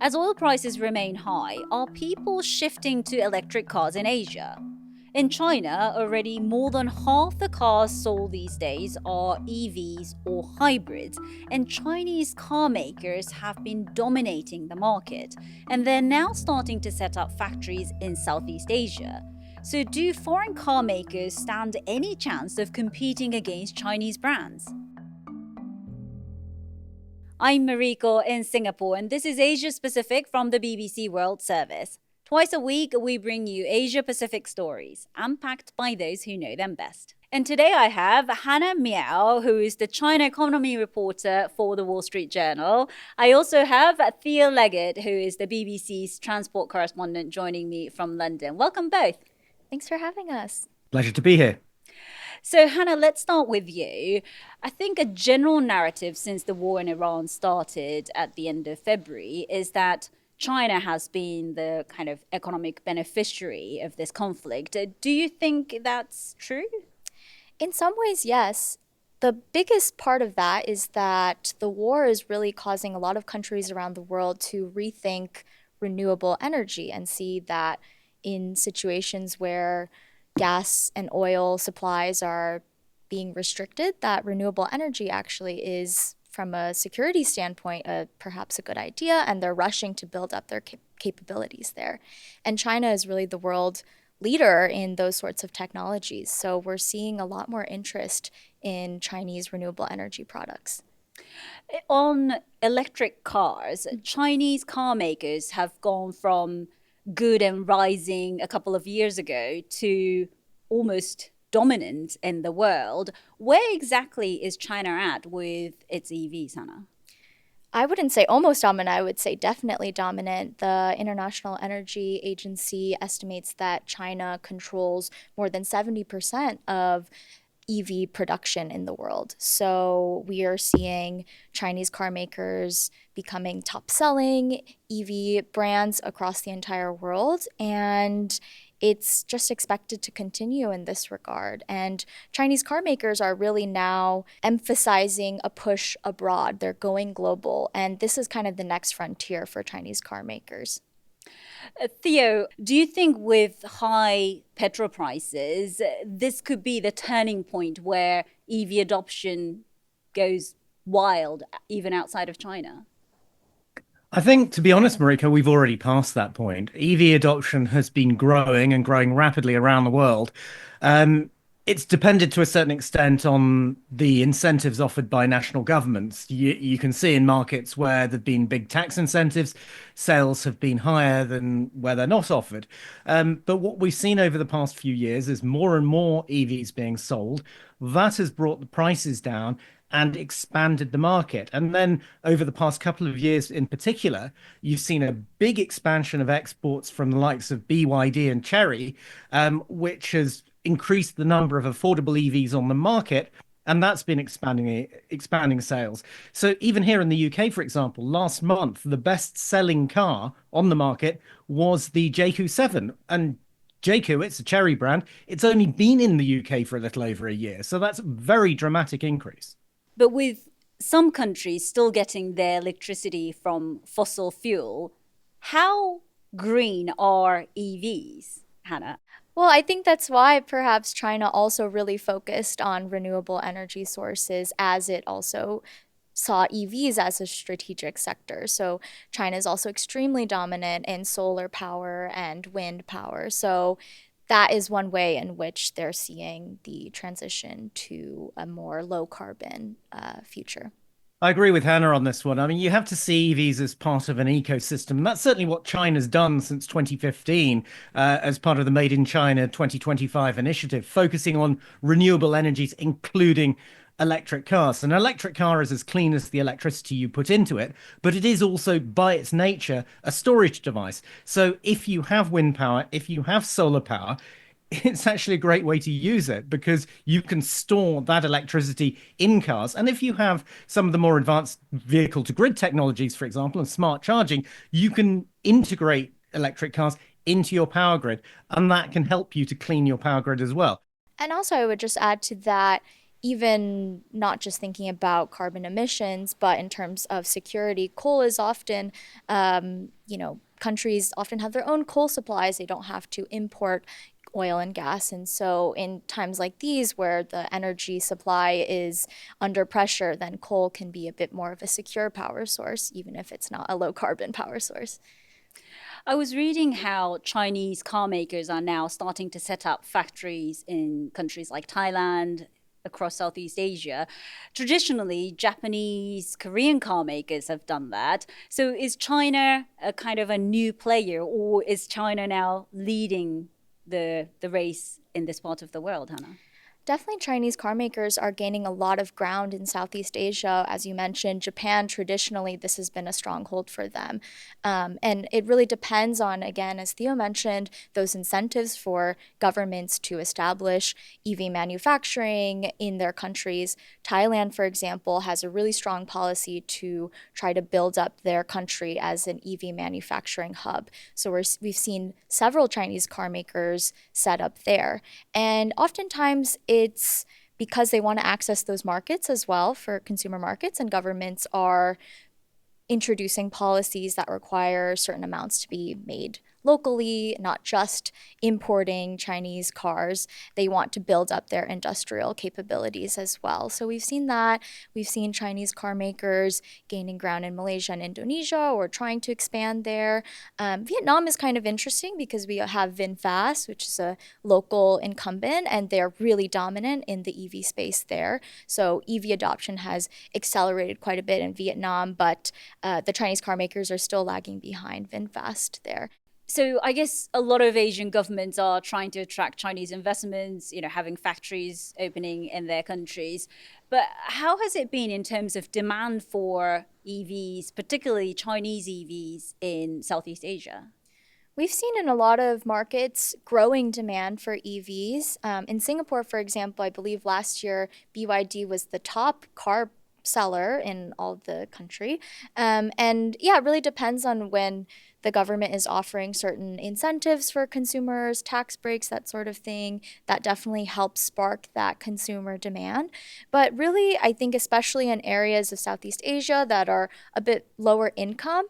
As oil prices remain high, are people shifting to electric cars in Asia? In China, already more than half the cars sold these days are EVs or hybrids, and Chinese car makers have been dominating the market, and they're now starting to set up factories in Southeast Asia. So, do foreign car makers stand any chance of competing against Chinese brands? I'm Mariko in Singapore, and this is Asia Pacific from the BBC World Service. Twice a week, we bring you Asia Pacific stories, unpacked by those who know them best. And today I have Hannah Miao, who is the China economy reporter for the Wall Street Journal. I also have Theo Leggett, who is the BBC's transport correspondent, joining me from London. Welcome both. Thanks for having us. Pleasure to be here. So, Hannah, let's start with you. I think a general narrative since the war in Iran started at the end of February is that China has been the kind of economic beneficiary of this conflict. Do you think that's true? In some ways, yes. The biggest part of that is that the war is really causing a lot of countries around the world to rethink renewable energy and see that in situations where gas and oil supplies are being restricted, that renewable energy actually is, from a security standpoint, perhaps a good idea, and they're rushing to build up their capabilities there. And China is really the world leader in those sorts of technologies. So we're seeing a lot more interest in Chinese renewable energy products. On electric cars, Chinese car makers have gone from good and rising a couple of years ago to almost dominant in the world. Where exactly is China at with its EVs, Hannah? I wouldn't say almost dominant, I would say definitely dominant. The International Energy Agency estimates that China controls more than 70% of EV production in the world. So we are seeing Chinese car makers becoming top selling EV brands across the entire world. And it's just expected to continue in this regard. And Chinese car makers are really now emphasizing a push abroad. They're going global. And this is kind of the next frontier for Chinese car makers. Theo, do you think with high petrol prices, this could be the turning point where EV adoption goes wild, even outside of China? I think, to be honest, Marika, we've already passed that point. EV adoption has been growing and growing rapidly around the world. Um, it's depended to a certain extent on the incentives offered by national governments. You can see in markets where there've been big tax incentives, sales have been higher than where they're not offered. But what we've seen over the past few years is more and more EVs being sold. That has brought the prices down and expanded the market. And then over the past couple of years in particular, you've seen a big expansion of exports from the likes of BYD and Chery, which has increased the number of affordable EVs on the market. And that's been expanding sales. So even here in the UK, for example, last month, the best-selling car on the market was the JQ 7. And JQ, it's a Chery brand. It's only been in the UK for a little over a year. So that's a very dramatic increase. But with some countries still getting their electricity from fossil fuel, how green are EVs, Hannah? Well, I think that's why perhaps China also really focused on renewable energy sources as it also saw EVs as a strategic sector. So China is also extremely dominant in solar power and wind power. So that is one way in which they're seeing the transition to a more low carbon future. I agree with Hannah on this one. I mean, you have to see EVs as part of an ecosystem. And that's certainly what China's done since 2015, as part of the Made in China 2025 initiative, focusing on renewable energies, including electric cars. An electric car is as clean as the electricity you put into it, but it is also, by its nature, a storage device. So if you have wind power, if you have solar power, it's actually a great way to use it because you can store that electricity in cars. And if you have some of the more advanced vehicle to grid technologies, for example, and smart charging, you can integrate electric cars into your power grid, and that can help you to clean your power grid as well. And also, I would just add to that even not just thinking about carbon emissions, but in terms of security, coal is often, countries often have their own coal supplies. They don't have to import oil and gas. And so, in times like these where the energy supply is under pressure, then coal can be a bit more of a secure power source, even if it's not a low carbon power source. I was reading how Chinese car makers are now starting to set up factories in countries like Thailand, across Southeast Asia. Traditionally, Japanese, Korean car makers have done that. So is China a kind of a new player, or is China now leading the race in this part of the world, Hannah? Definitely, Chinese car makers are gaining a lot of ground in Southeast Asia. As you mentioned, Japan, traditionally, this has been a stronghold for them. And it really depends on, again, as Theo mentioned, those incentives for governments to establish EV manufacturing in their countries. Thailand, for example, has a really strong policy to try to build up their country as an EV manufacturing hub. So we've seen several Chinese car makers set up there. And oftentimes, it's because they want to access those markets as well for consumer markets, and governments are introducing policies that require certain amounts to be made locally, not just importing Chinese cars. They want to build up their industrial capabilities as well. So we've seen that. We've seen Chinese car makers gaining ground in Malaysia and Indonesia, or trying to expand there. Vietnam is kind of interesting because we have VinFast, which is a local incumbent, and they're really dominant in the EV space there. So EV adoption has accelerated quite a bit in Vietnam, but the Chinese car makers are still lagging behind VinFast there. So I guess a lot of Asian governments are trying to attract Chinese investments, having factories opening in their countries. But how has it been in terms of demand for EVs, particularly Chinese EVs in Southeast Asia? We've seen in a lot of markets growing demand for EVs. In Singapore, for example, I believe last year BYD was the top car seller in all of the country. And yeah, it really depends on when the government is offering certain incentives for consumers, tax breaks, that sort of thing. That definitely helps spark that consumer demand. But really, I think especially in areas of Southeast Asia that are a bit lower income,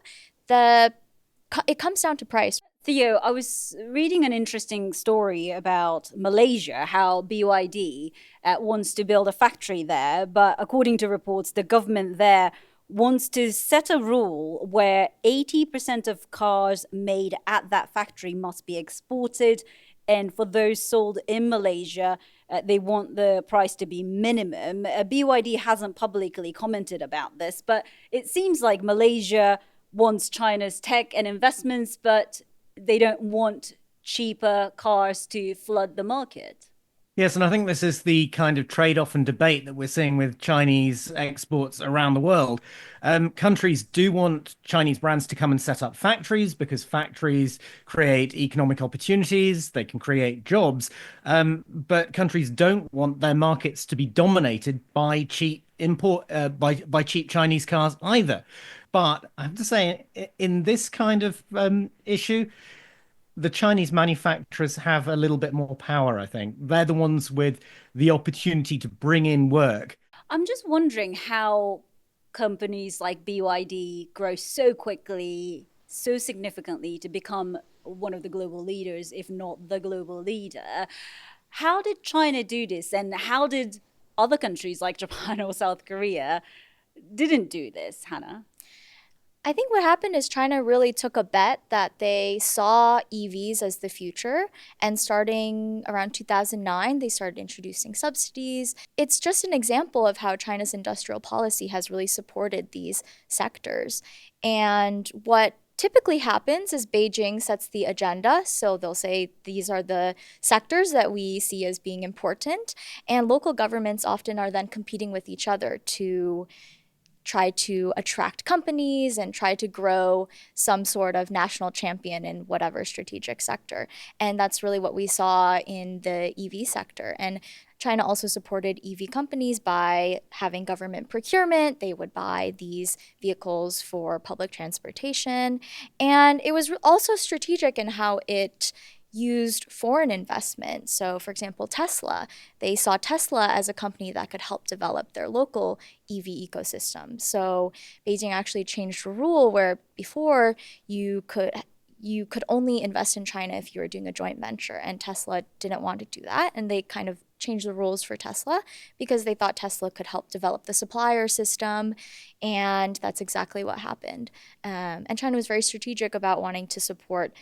it comes down to price. Theo, I was reading an interesting story about Malaysia, how BYD wants to build a factory there, but according to reports, the government there wants to set a rule where 80% of cars made at that factory must be exported. And for those sold in Malaysia, they want the price to be minimum. BYD hasn't publicly commented about this, but it seems like Malaysia wants China's tech and investments, but they don't want cheaper cars to flood the market. Yes, and I think this is the kind of trade-off and debate that we're seeing with Chinese exports around the world. Countries do want Chinese brands to come and set up factories because factories create economic opportunities, they can create jobs. But countries don't want their markets to be dominated by by cheap Chinese cars either. But I have to say, in this kind of issue, the Chinese manufacturers have a little bit more power, I think. They're the ones with the opportunity to bring in work. I'm just wondering how companies like BYD grow so quickly, so significantly to become one of the global leaders, if not the global leader. How did China do this? And how did other countries like Japan or South Korea didn't do this, Hannah? I think what happened is China really took a bet that they saw EVs as the future. And starting around 2009, they started introducing subsidies. It's just an example of how China's industrial policy has really supported these sectors. And what typically happens is Beijing sets the agenda. So they'll say these are the sectors that we see as being important. And local governments often are then competing with each other to try to attract companies and try to grow some sort of national champion in whatever strategic sector. And that's really what we saw in the EV sector. And China also supported EV companies by having government procurement. They would buy these vehicles for public transportation. And it was also strategic in how it used foreign investment. So, for example, Tesla, they saw Tesla as a company that could help develop their local EV ecosystem. So, Beijing actually changed a rule where before you could only invest in China if you were doing a joint venture, and Tesla didn't want to do that, and they kind of changed the rules for Tesla because they thought Tesla could help develop the supplier system, and that's exactly what happened. And China was very strategic about wanting to support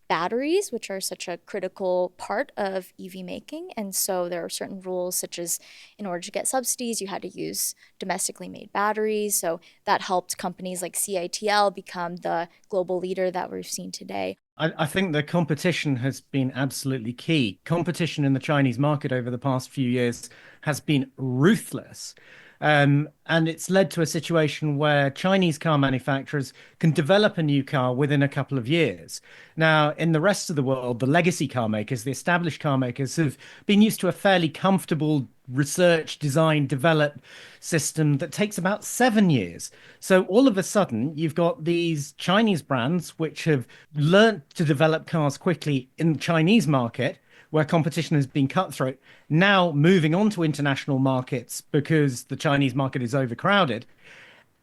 batteries, which are such a critical part of EV making. And so there are certain rules, such as in order to get subsidies, you had to use domestically made batteries. So that helped companies like CATL become the global leader that we've seen today. I think the competition has been absolutely key. Competition in the Chinese market over the past few years has been ruthless. And it's led to a situation where Chinese car manufacturers can develop a new car within a couple of years. Now, in the rest of the world, the legacy car makers, the established car makers, have been used to a fairly comfortable research, design, develop system that takes about 7 years. So all of a sudden, you've got these Chinese brands which have learnt to develop cars quickly in the Chinese market, where competition has been cutthroat, now moving on to international markets because the Chinese market is overcrowded.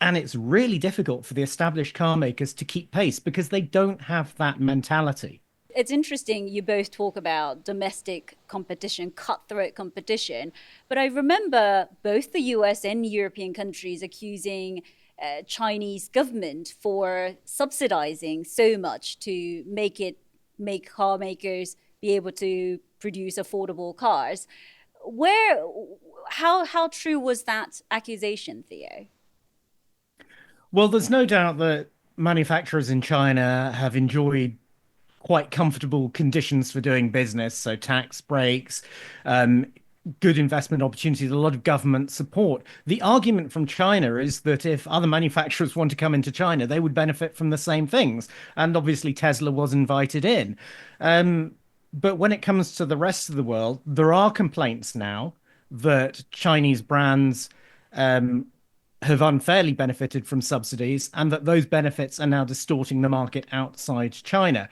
And it's really difficult for the established car makers to keep pace because they don't have that mentality. It's interesting you both talk about domestic competition, cutthroat competition, but I remember both the US and European countries accusing Chinese government for subsidizing so much to make car makers be able to produce affordable cars. Where how true was that accusation, Theo? Well, there's no doubt that manufacturers in China have enjoyed quite comfortable conditions for doing business. So tax breaks, um, good investment opportunities, a lot of government support. The argument from China is that if other manufacturers want to come into China, they would benefit from the same things. And obviously, Tesla was invited in. But when it comes to the rest of the world, there are complaints now that Chinese brands um, have unfairly benefited from subsidies and that those benefits are now distorting the market outside China.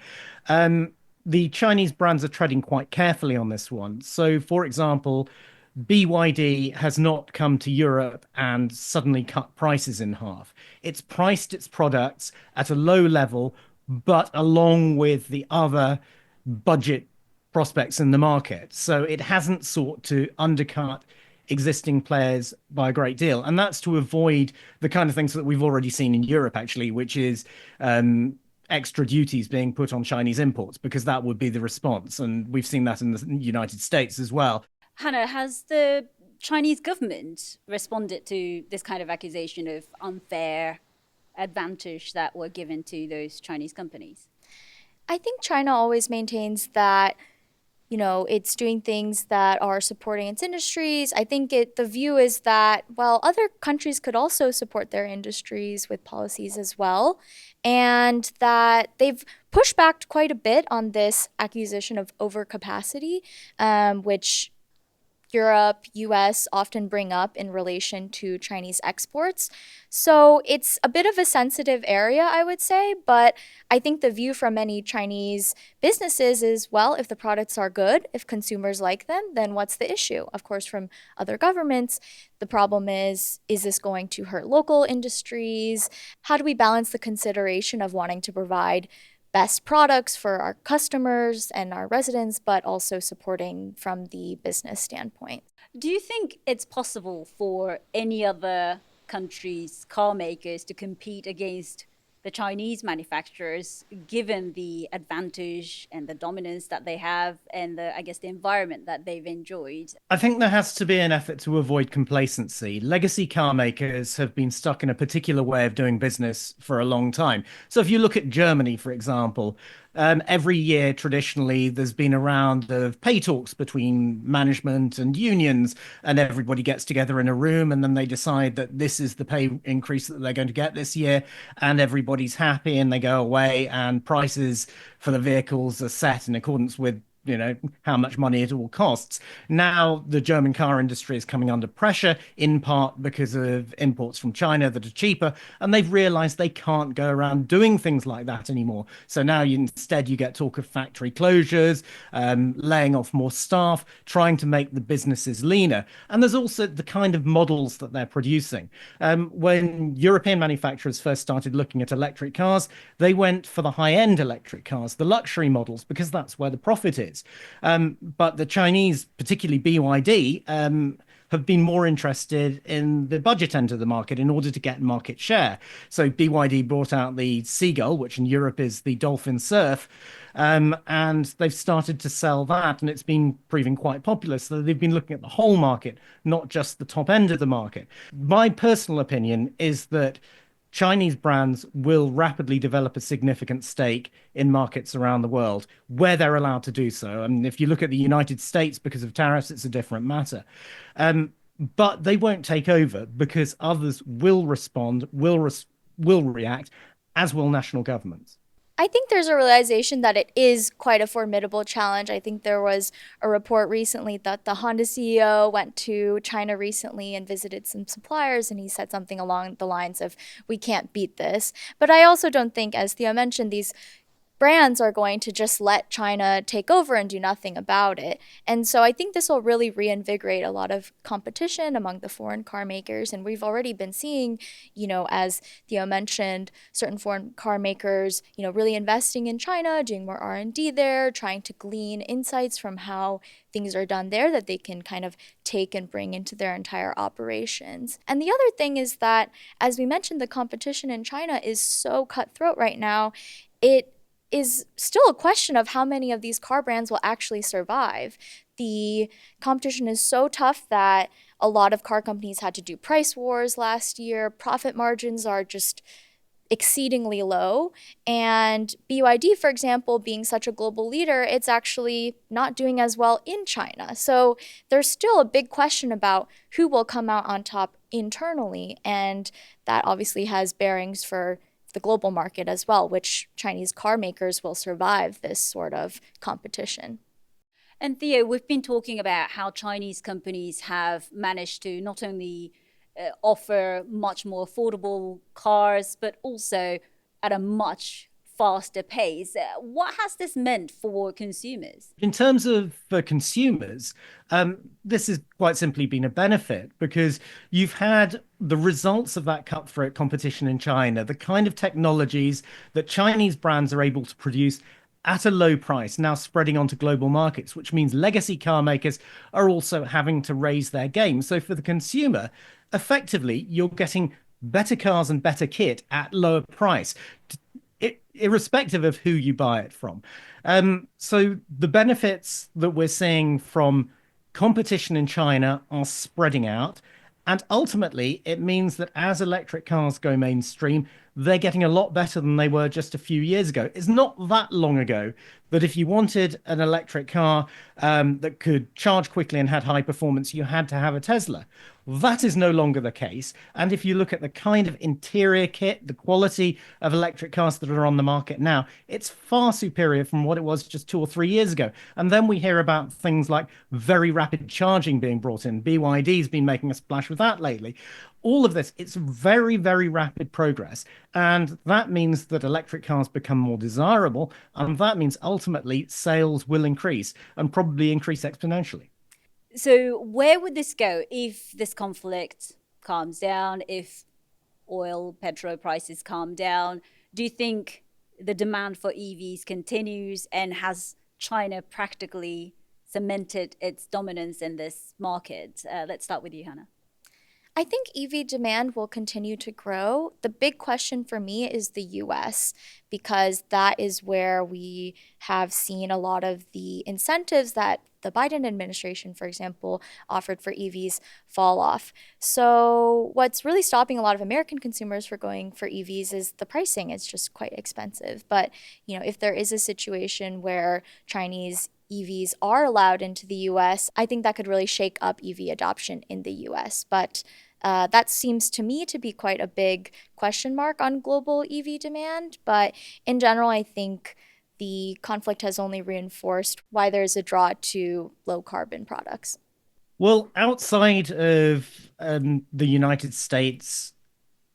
Um, the Chinese brands are treading quite carefully on this one. So, for example, BYD has not come to Europe and suddenly cut prices in half. It's priced its products at a low level, but along with the other budget prospects in the market. So it hasn't sought to undercut existing players by a great deal. And that's to avoid the kind of things that we've already seen in Europe, actually, which is extra duties being put on Chinese imports, because that would be the response. And we've seen that in the United States as well. Hannah, has the Chinese government responded to this kind of accusation of unfair advantage that were given to those Chinese companies? I think China always maintains that it's doing things that are supporting its industries. I think the view is that, well, other countries could also support their industries with policies as well, and that they've pushed back quite a bit on this accusation of overcapacity, which Europe, US often bring up in relation to Chinese exports. So it's a bit of a sensitive area, I would say, but I think the view from many Chinese businesses is, well, if the products are good, if consumers like them, then what's the issue? Of course, from other governments, the problem is this going to hurt local industries? How do we balance the consideration of wanting to provide best products for our customers and our residents, but also supporting from the business standpoint? Do you think it's possible for any other countries' car makers to compete against the Chinese manufacturers, given the advantage and the dominance that they have and I guess, the environment that they've enjoyed? I think there has to be an effort to avoid complacency. Legacy car makers have been stuck in a particular way of doing business for a long time. So if you look at Germany, for example, every year traditionally there's been a round of pay talks between management and unions, and everybody gets together in a room and then they decide that this is the pay increase that they're going to get this year, and everybody's happy and they go away, and prices for the vehicles are set in accordance with how much money it all costs. Now the German car industry is coming under pressure, in part because of imports from China that are cheaper, and they've realized they can't go around doing things like that anymore. So now instead you get talk of factory closures, laying off more staff, trying to make the businesses leaner. And there's also the kind of models that they're producing. When European manufacturers first started looking at electric cars, they went for the high-end electric cars, the luxury models, because that's where the profit is. But the Chinese, particularly BYD, have been more interested in the budget end of the market in order to get market share. So BYD brought out the Seagull, which in Europe is the Dolphin Surf, and they've started to sell that, and it's been proving quite popular. So they've been looking at the whole market, not just the top end of the market. My personal opinion is that Chinese brands will rapidly develop a significant stake in markets around the world where they're allowed to do so. I mean, if you look at the United States, because of tariffs, it's a different matter. But they won't take over because others will respond, will react, as will national governments. I think there's a realization that it is quite a formidable challenge. I think there was a report recently that the Honda CEO went to China recently and visited some suppliers, and he said something along the lines of, "We can't beat this." But I also don't think, as Theo mentioned, these brands are going to just let China take over and do nothing about it. And so I think this will really reinvigorate a lot of competition among the foreign car makers. And we've already been seeing, as Theo mentioned, certain foreign car makers, really investing in China, doing more R&D there, trying to glean insights from how things are done there that they can kind of take and bring into their entire operations. And the other thing is that, as we mentioned, the competition in China is so cutthroat right now. It is still a question of how many of these car brands will actually survive. The competition is so tough that a lot of car companies had to do price wars last year. Profit margins are just exceedingly low. And BYD, for example, being such a global leader, it's actually not doing as well in China. So there's still a big question about who will come out on top internally. And that obviously has bearings for the global market as well, which Chinese car makers will survive this sort of competition. And Theo, we've been talking about how Chinese companies have managed to not only offer much more affordable cars, but also at a much faster pace. What has this meant for consumers? In terms of for consumers, this has quite simply been a benefit because you've had the results of that cutthroat competition in China, the kind of technologies that Chinese brands are able to produce at a low price now spreading onto global markets, which means legacy car makers are also having to raise their game. So for the consumer, effectively, you're getting better cars and better kit at lower price, irrespective of who you buy it from. So the benefits that we're seeing from competition in China are spreading out. And ultimately, it means that as electric cars go mainstream, they're getting a lot better than they were just a few years ago. It's not that long ago that if you wanted an electric car that could charge quickly and had high performance, you had to have a Tesla. That is no longer the case. And if you look at the kind of interior kit, the quality of electric cars that are on the market now, it's far superior from what it was just 2 or 3 years ago. And then we hear about things like very rapid charging being brought in. BYD's been making a splash with that lately. All of this, it's very, very rapid progress. And that means that electric cars become more desirable. And that means ultimately sales will increase and probably increase exponentially. So, where would this go if this conflict calms down, if petrol prices calm down? Do you think the demand for EVs continues, and has China practically cemented its dominance in this market? Let's start with you, Hannah. I think EV demand will continue to grow. The big question for me is the US, because that is where we have seen a lot of the incentives that the Biden administration, for example, offered for EVs fall off. So what's really stopping a lot of American consumers from going for EVs is the pricing. It's just quite expensive. But, if there is a situation where Chinese EVs are allowed into the US, I think that could really shake up EV adoption in the US. But that seems to me to be quite a big question mark on global EV demand. But in general, I think the conflict has only reinforced why there's a draw to low carbon products. Well, outside of the United States,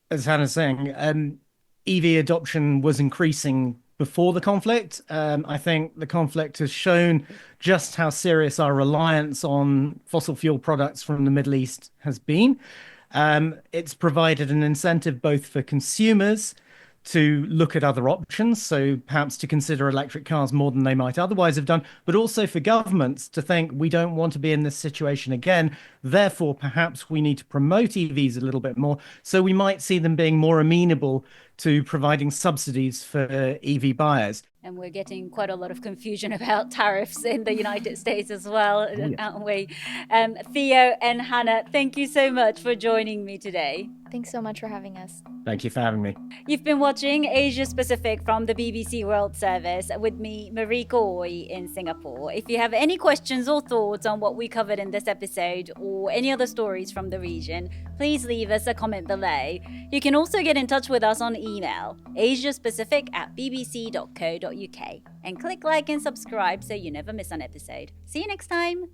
as Hannah's saying, EV adoption was increasing before the conflict. I think the conflict has shown just how serious our reliance on fossil fuel products from the Middle East has been. It's provided an incentive both for consumers to look at other options, so perhaps to consider electric cars more than they might otherwise have done, but also for governments to think we don't want to be in this situation again. Therefore, perhaps we need to promote EVs a little bit more. So we might see them being more amenable to providing subsidies for EV buyers. And we're getting quite a lot of confusion about tariffs in the United States as well, aren't we? Theo and Hannah, thank you so much for joining me today. Thanks so much for having us. Thank you for having me. You've been watching Asia Pacific from the BBC World Service with me, Marika Ooi, in Singapore. If you have any questions or thoughts on what we covered in this episode or any other stories from the region, please leave us a comment below. You can also get in touch with us on email, asiapacific@bbc.co.uk, and click like and subscribe so you never miss an episode. See you next time.